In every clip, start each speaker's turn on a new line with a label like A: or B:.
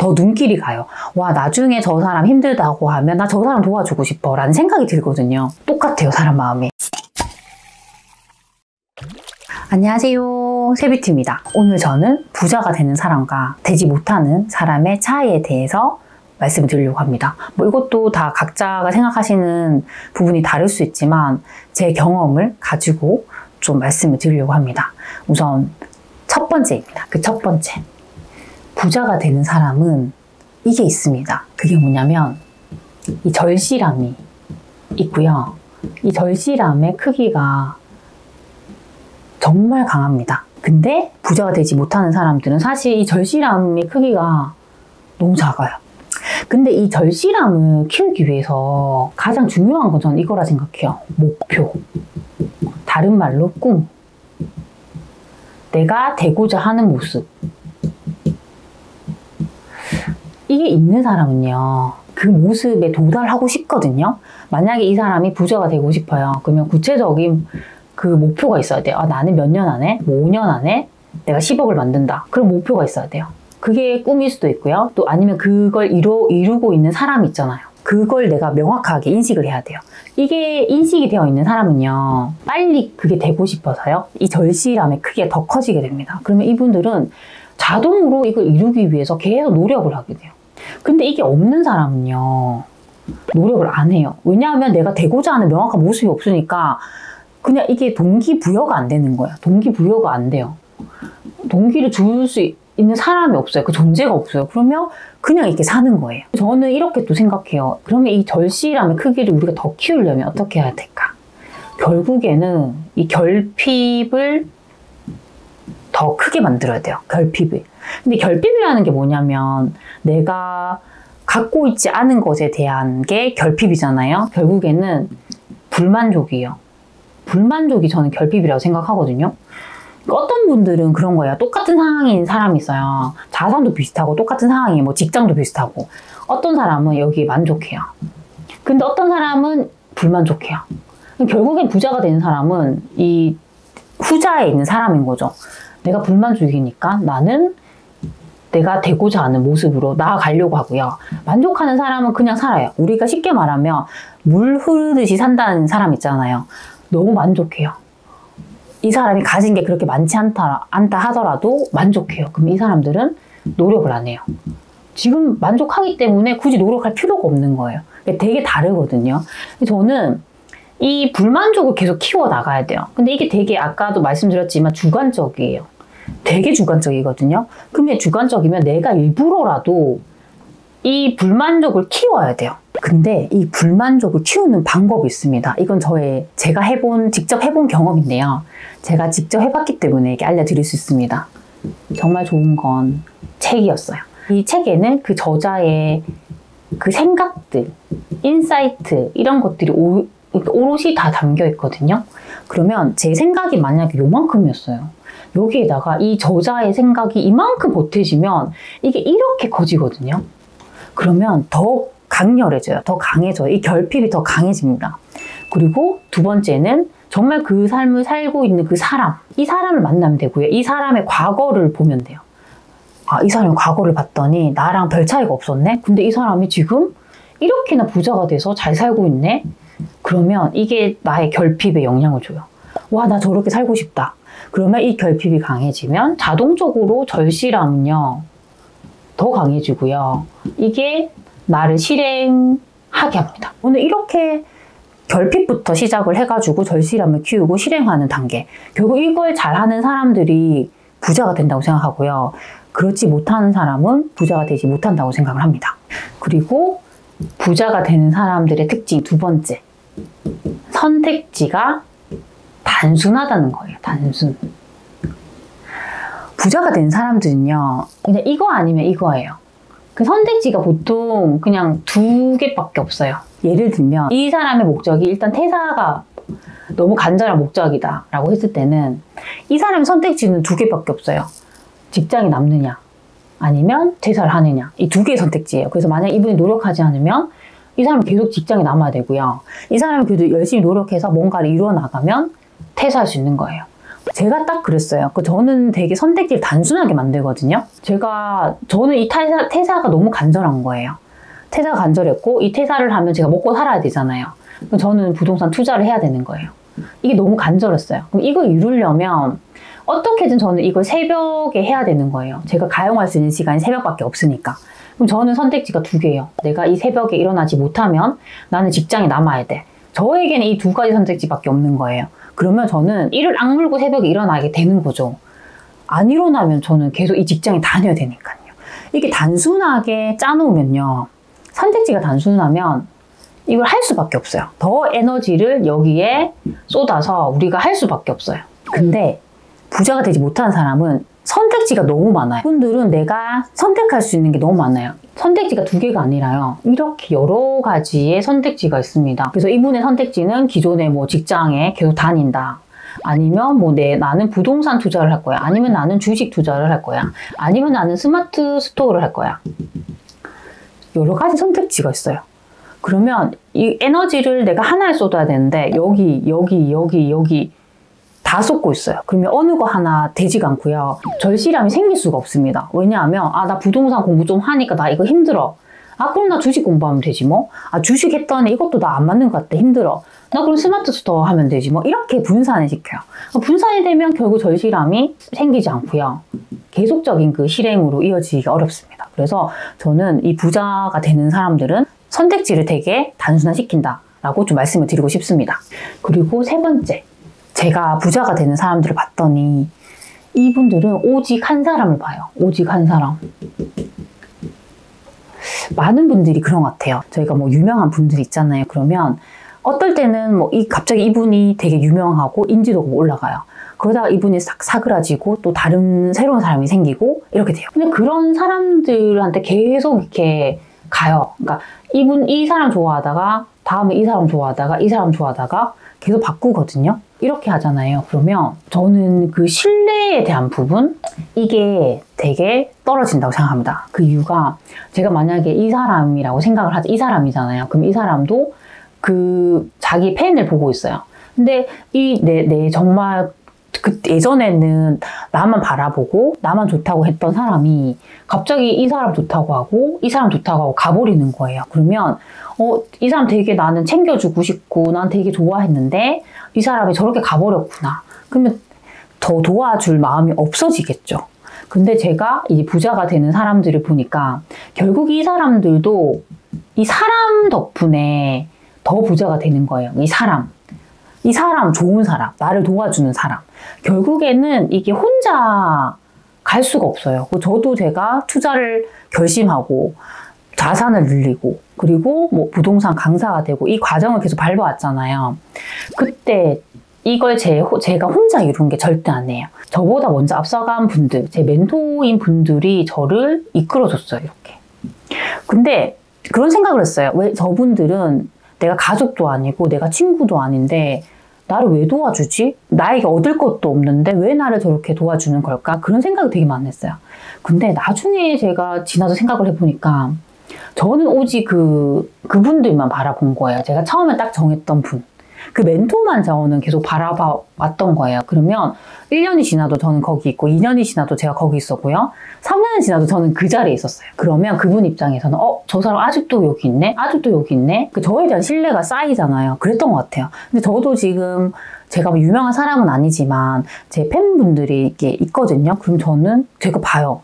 A: 더 눈길이 가요. 와, 나중에 저 사람 힘들다고 하면 나 저 사람 도와주고 싶어 라는 생각이 들거든요. 똑같아요, 사람 마음이. 안녕하세요, 세비트입니다. 오늘 저는 부자가 되는 사람과 되지 못하는 사람의 차이에 대해서 말씀을 드리려고 합니다. 뭐 이것도 다 각자가 생각하시는 부분이 다를 수 있지만 제 경험을 가지고 좀 말씀을 드리려고 합니다. 우선 첫 번째입니다. 그 첫 번째. 부자가 되는 사람은 이게 있습니다. 그게 뭐냐면 이 절실함이 있고요. 이 절실함의 크기가 정말 강합니다. 근데 부자가 되지 못하는 사람들은 사실 이 절실함의 크기가 너무 작아요. 근데 이 절실함을 키우기 위해서 가장 중요한 건 저는 이거라 생각해요. 목표. 다른 말로 꿈. 내가 되고자 하는 모습. 이게 있는 사람은요, 그 모습에 도달하고 싶거든요. 만약에 이 사람이 부자가 되고 싶어요. 그러면 구체적인 그 목표가 있어야 돼요. 아, 나는 몇 년 안에, 뭐 5년 안에 내가 10억을 만든다. 그런 목표가 있어야 돼요. 그게 꿈일 수도 있고요. 또 아니면 그걸 이루고 있는 사람이 있잖아요. 그걸 내가 명확하게 인식을 해야 돼요. 이게 인식이 되어 있는 사람은요, 빨리 그게 되고 싶어서요, 이 절실함의 크기가 더 커지게 됩니다. 그러면 이분들은 자동으로 이걸 이루기 위해서 계속 노력을 하게 돼요. 근데 이게 없는 사람은요, 노력을 안 해요. 왜냐하면 내가 되고자 하는 명확한 모습이 없으니까 그냥 이게 동기부여가 안 되는 거예요. 동기부여가 안 돼요. 동기를 줄 수 있는 사람이 없어요. 그 존재가 없어요. 그러면 그냥 이렇게 사는 거예요. 저는 이렇게 또 생각해요. 그러면 이 절실함의 크기를 우리가 더 키우려면 어떻게 해야 될까? 결국에는 이 결핍을 더 크게 만들어야 돼요. 결핍을. 근데 결핍이라는 게 뭐냐면 내가 갖고 있지 않은 것에 대한 게 결핍이잖아요. 결국에는 불만족이에요. 불만족이 저는 결핍이라고 생각하거든요. 어떤 분들은 그런 거예요. 똑같은 상황인 사람이 있어요. 자산도 비슷하고 똑같은 상황이에요. 뭐 직장도 비슷하고. 어떤 사람은 여기에 만족해요. 근데 어떤 사람은 불만족해요. 결국엔 부자가 되는 사람은 이 후자에 있는 사람인 거죠. 내가 불만족이니까 나는 내가 되고자 하는 모습으로 나아가려고 하고요. 만족하는 사람은 그냥 살아요. 우리가 쉽게 말하면 물 흐르듯이 산다는 사람 있잖아요. 너무 만족해요. 이 사람이 가진 게 그렇게 많지 않다 하더라도 만족해요. 그럼 이 사람들은 노력을 안 해요. 지금 만족하기 때문에 굳이 노력할 필요가 없는 거예요. 되게 다르거든요. 저는 이 불만족을 계속 키워 나가야 돼요. 근데 이게 되게 아까도 말씀드렸지만 주관적이에요. 되게 주관적이거든요. 그러면 주관적이면 내가 일부러라도 이 불만족을 키워야 돼요. 근데 이 불만족을 키우는 방법이 있습니다. 이건 제가 직접 해본 경험인데요. 제가 직접 해봤기 때문에 이렇게 알려드릴 수 있습니다. 정말 좋은 건 책이었어요. 이 책에는 그 저자의 그 생각들, 인사이트 이런 것들이 오롯이 다 담겨 있거든요. 그러면 제 생각이 만약에 요만큼이었어요. 여기에다가 이 저자의 생각이 이만큼 보태지면 이게 이렇게 커지거든요. 그러면 더 강렬해져요. 더 강해져요. 이 결핍이 더 강해집니다. 그리고 두 번째는 정말 그 삶을 살고 있는 그 사람, 이 사람을 만나면 되고요. 이 사람의 과거를 보면 돼요. 아, 이 사람의 과거를 봤더니 나랑 별 차이가 없었네? 근데 이 사람이 지금 이렇게나 부자가 돼서 잘 살고 있네? 그러면 이게 나의 결핍에 영향을 줘요. 와, 나 저렇게 살고 싶다. 그러면 이 결핍이 강해지면 자동적으로 절실함은요, 더 강해지고요. 이게 나를 실행하게 합니다. 오늘 이렇게 결핍부터 시작을 해가지고 절실함을 키우고 실행하는 단계. 결국 이걸 잘하는 사람들이 부자가 된다고 생각하고요. 그렇지 못하는 사람은 부자가 되지 못한다고 생각을 합니다. 그리고 부자가 되는 사람들의 특징 두 번째. 선택지가 단순하다는 거예요. 단순. 부자가 된 사람들은요, 그냥 이거 아니면 이거예요. 그 선택지가 보통 그냥 두 개밖에 없어요. 예를 들면 이 사람의 목적이 일단 퇴사가 너무 간절한 목적이다 라고 했을 때는 이 사람의 선택지는 두 개밖에 없어요. 직장에 남느냐 아니면 퇴사를 하느냐, 이 두 개의 선택지예요. 그래서 만약 이분이 노력하지 않으면 이 사람은 계속 직장에 남아야 되고요. 이 사람이 그래도 열심히 노력해서 뭔가를 이루어 나가면 퇴사할 수 있는 거예요. 제가 딱 그랬어요. 저는 되게 선택지를 단순하게 만들거든요. 저는 이 퇴사가 너무 간절한 거예요. 퇴사가 간절했고, 이 퇴사를 하면 제가 먹고 살아야 되잖아요. 저는 부동산 투자를 해야 되는 거예요. 이게 너무 간절했어요. 그럼 이걸 이루려면 어떻게든 저는 이걸 새벽에 해야 되는 거예요. 제가 가용할 수 있는 시간이 새벽밖에 없으니까. 그럼 저는 선택지가 두 개예요. 내가 이 새벽에 일어나지 못하면 나는 직장에 남아야 돼. 저에게는 이 두 가지 선택지밖에 없는 거예요. 그러면 저는 이를 악물고 새벽에 일어나게 되는 거죠. 안 일어나면 저는 계속 이 직장에 다녀야 되니까요. 이게 단순하게 짜놓으면요. 선택지가 단순하면 이걸 할 수밖에 없어요. 더 에너지를 여기에 쏟아서 우리가 할 수밖에 없어요. 근데 부자가 되지 못하는 사람은 선택지가 너무 많아요. 분들은 내가 선택할 수 있는 게 너무 많아요. 선택지가 두 개가 아니라요. 이렇게 여러 가지의 선택지가 있습니다. 그래서 이분의 선택지는 기존의 뭐 직장에 계속 다닌다. 아니면 뭐 나는 부동산 투자를 할 거야. 아니면 나는 주식 투자를 할 거야. 아니면 나는 스마트 스토어를 할 거야. 여러 가지 선택지가 있어요. 그러면 이 에너지를 내가 하나에 쏟아야 되는데 여기 다 쏟고 있어요. 그러면 어느 거 하나 되지가 않고요. 절실함이 생길 수가 없습니다. 왜냐하면 나 부동산 공부 좀 하니까 나 이거 힘들어. 그럼 나 주식 공부하면 되지 뭐. 주식 했더니 이것도 나 안 맞는 것 같아. 힘들어. 나 그럼 스마트 스토어 하면 되지 뭐. 이렇게 분산을 시켜요. 분산이 되면 결국 절실함이 생기지 않고요. 계속적인 그 실행으로 이어지기가 어렵습니다. 그래서 저는 이 부자가 되는 사람들은 선택지를 되게 단순화시킨다라고 좀 말씀을 드리고 싶습니다. 그리고 세 번째. 제가 부자가 되는 사람들을 봤더니 이분들은 오직 한 사람을 봐요. 오직 한 사람. 많은 분들이 그런 것 같아요. 저희가 뭐 유명한 분들 있잖아요. 그러면 어떨 때는 뭐 갑자기 이분이 되게 유명하고 인지도가 올라가요. 그러다가 이분이 싹 사그라지고 또 다른 새로운 사람이 생기고 이렇게 돼요. 근데 그런 사람들한테 계속 이렇게 가요. 그러니까 이 사람 좋아하다가 다음에 이 사람 좋아하다가 이 사람 좋아하다가 계속 바꾸거든요. 이렇게 하잖아요. 그러면 저는 그 신뢰에 대한 부분 이게 되게 떨어진다고 생각합니다. 그 이유가 제가 만약에 이 사람이라고 생각을 하죠. 이 사람이잖아요. 그럼 이 사람도 그 자기 팬을 보고 있어요. 근데 정말 그 예전에는 나만 바라보고 나만 좋다고 했던 사람이 갑자기 이 사람 좋다고 하고 이 사람 좋다고 하고 가버리는 거예요. 그러면 이 사람 되게 나는 챙겨주고 싶고 난 되게 좋아했는데 이 사람이 저렇게 가버렸구나. 그러면 더 도와줄 마음이 없어지겠죠. 근데 제가 이 부자가 되는 사람들을 보니까 결국 이 사람들도 이 사람 덕분에 더 부자가 되는 거예요. 이 사람, 좋은 사람, 나를 도와주는 사람. 결국에는 이게 혼자 갈 수가 없어요. 저도 제가 투자를 결심하고 자산을 늘리고 그리고 뭐 부동산 강사가 되고 이 과정을 계속 밟아왔잖아요. 그때 이걸 제가 혼자 이룬 게 절대 아니에요. 저보다 먼저 앞서간 분들, 제 멘토인 분들이 저를 이끌어줬어요. 이렇게. 근데 그런 생각을 했어요. 왜 저분들은 내가 가족도 아니고 내가 친구도 아닌데 나를 왜 도와주지? 나에게 얻을 것도 없는데 왜 나를 저렇게 도와주는 걸까? 그런 생각이 되게 많이 했어요. 근데 나중에 제가 지나서 생각을 해보니까 저는 오직 그분들만 바라본 거예요. 제가 처음에 딱 정했던 분. 그 멘토만 저는 계속 바라봐 왔던 거예요. 그러면 1년이 지나도 저는 거기 있고 2년이 지나도 제가 거기 있었고요. 3년이 지나도 저는 그 자리에 있었어요. 그러면 그분 입장에서는 저 사람 아직도 여기 있네? 아직도 여기 있네? 저에 대한 신뢰가 쌓이잖아요. 그랬던 것 같아요. 근데 저도 지금 제가 뭐 유명한 사람은 아니지만 제 팬분들이 이렇게 있거든요. 그럼 저는 제가 봐요.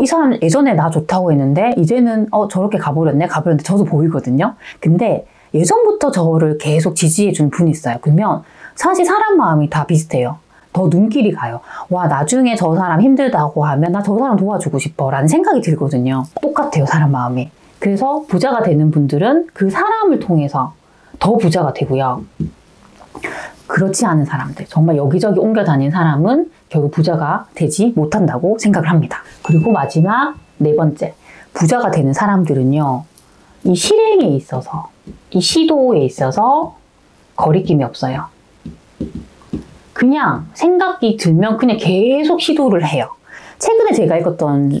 A: 이 사람 예전에 나 좋다고 했는데 이제는 저렇게 가버렸는데 저도 보이거든요. 근데 예전부터 저를 계속 지지해준 분이 있어요. 그러면 사실 사람 마음이 다 비슷해요. 더 눈길이 가요. 와, 나중에 저 사람 힘들다고 하면 나 저 사람 도와주고 싶어 라는 생각이 들거든요. 똑같아요, 사람 마음이. 그래서 부자가 되는 분들은 그 사람을 통해서 더 부자가 되고요. 그렇지 않은 사람들, 정말 여기저기 옮겨 다닌 사람은 결국 부자가 되지 못한다고 생각을 합니다. 그리고 마지막 네 번째, 부자가 되는 사람들은요. 이 실행에 있어서, 이 시도에 있어서 거리낌이 없어요. 그냥 생각이 들면 그냥 계속 시도를 해요. 최근에 제가 읽었던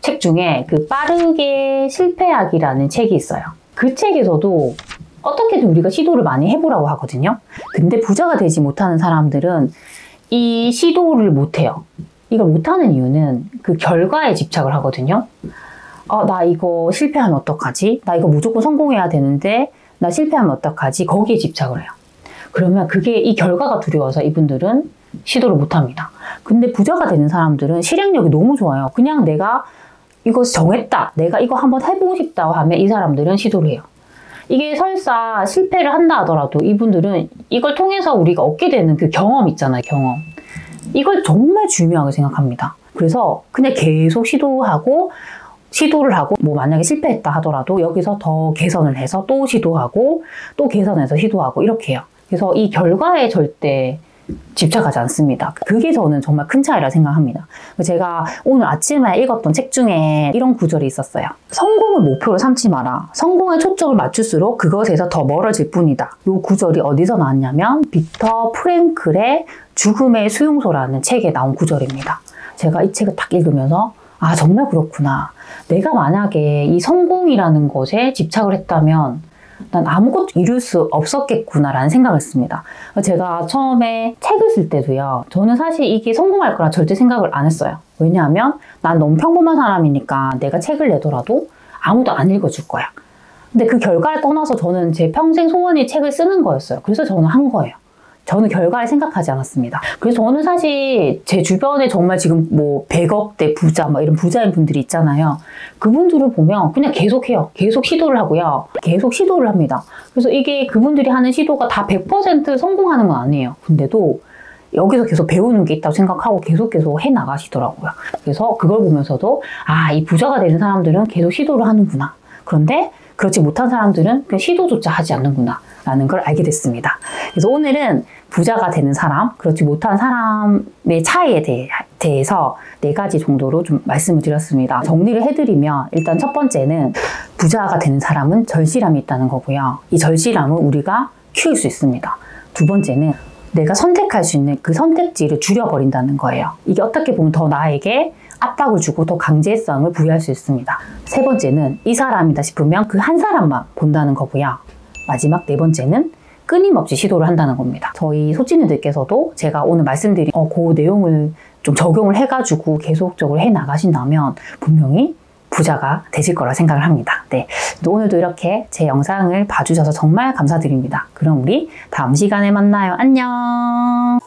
A: 책 중에 그 빠르게 실패하기라는 책이 있어요. 그 책에서도 어떻게든 우리가 시도를 많이 해보라고 하거든요. 근데 부자가 되지 못하는 사람들은 이 시도를 못해요. 이걸 못하는 이유는 그 결과에 집착을 하거든요. 나 이거 실패하면 어떡하지? 나 이거 무조건 성공해야 되는데 나 실패하면 어떡하지? 거기에 집착을 해요. 그러면 그게 이 결과가 두려워서 이분들은 시도를 못합니다. 근데 부자가 되는 사람들은 실행력이 너무 좋아요. 그냥 내가 이거 정했다. 내가 이거 한번 해보고 싶다고 하면 이 사람들은 시도를 해요. 이게 설사 실패를 한다 하더라도 이분들은 이걸 통해서 우리가 얻게 되는 그 경험 있잖아요. 경험. 이걸 정말 중요하게 생각합니다. 그래서 그냥 계속 시도를 하고 뭐 만약에 실패했다 하더라도 여기서 더 개선을 해서 또 시도하고 또 개선해서 시도하고 이렇게 해요. 그래서 이 결과에 절대 집착하지 않습니다. 그게 저는 정말 큰 차이라 생각합니다. 제가 오늘 아침에 읽었던 책 중에 이런 구절이 있었어요. 성공을 목표로 삼지 마라. 성공에 초점을 맞출수록 그것에서 더 멀어질 뿐이다. 이 구절이 어디서 나왔냐면 빅터 프랭클의 죽음의 수용소라는 책에 나온 구절입니다. 제가 이 책을 딱 읽으면서 정말 그렇구나. 내가 만약에 이 성공이라는 것에 집착을 했다면 난 아무것도 이룰 수 없었겠구나라는 생각을 했습니다. 제가 처음에 책을 쓸 때도요. 저는 사실 이게 성공할 거라 절대 생각을 안 했어요. 왜냐하면 난 너무 평범한 사람이니까 내가 책을 내더라도 아무도 안 읽어줄 거야. 근데 그 결과를 떠나서 저는 제 평생 소원이 책을 쓰는 거였어요. 그래서 저는 한 거예요. 저는 결과를 생각하지 않았습니다. 그래서 저는 사실 제 주변에 정말 지금 뭐 100억대 부자, 막 이런 부자인 분들이 있잖아요. 그분들을 보면 그냥 계속해요. 계속 시도를 하고요. 계속 시도를 합니다. 그래서 이게 그분들이 하는 시도가 다 100% 성공하는 건 아니에요. 근데도 여기서 계속 배우는 게 있다고 생각하고 계속 해 나가시더라고요. 그래서 그걸 보면서도 이 부자가 되는 사람들은 계속 시도를 하는구나. 그런데 그렇지 못한 사람들은 그냥 시도조차 하지 않는구나 라는 걸 알게 됐습니다. 그래서 오늘은 부자가 되는 사람, 그렇지 못한 사람의 차이에 대해서 4가지 정도로 좀 말씀을 드렸습니다. 정리를 해드리면 일단 첫 번째는 부자가 되는 사람은 절실함이 있다는 거고요. 이 절실함은 우리가 키울 수 있습니다. 두 번째는 내가 선택할 수 있는 그 선택지를 줄여버린다는 거예요. 이게 어떻게 보면 더 나에게 압박을 주고 더 강제성을 부여할 수 있습니다. 세 번째는 이 사람이다 싶으면 그 한 사람만 본다는 거고요. 마지막 4번째는 끊임없이 시도를 한다는 겁니다. 저희 소찐이들께서도 제가 오늘 말씀드린 그 내용을 좀 적용을 해가지고 계속적으로 해 나가신다면 분명히 부자가 되실 거라 생각을 합니다. 네, 오늘도 이렇게 제 영상을 봐주셔서 정말 감사드립니다. 그럼 우리 다음 시간에 만나요. 안녕.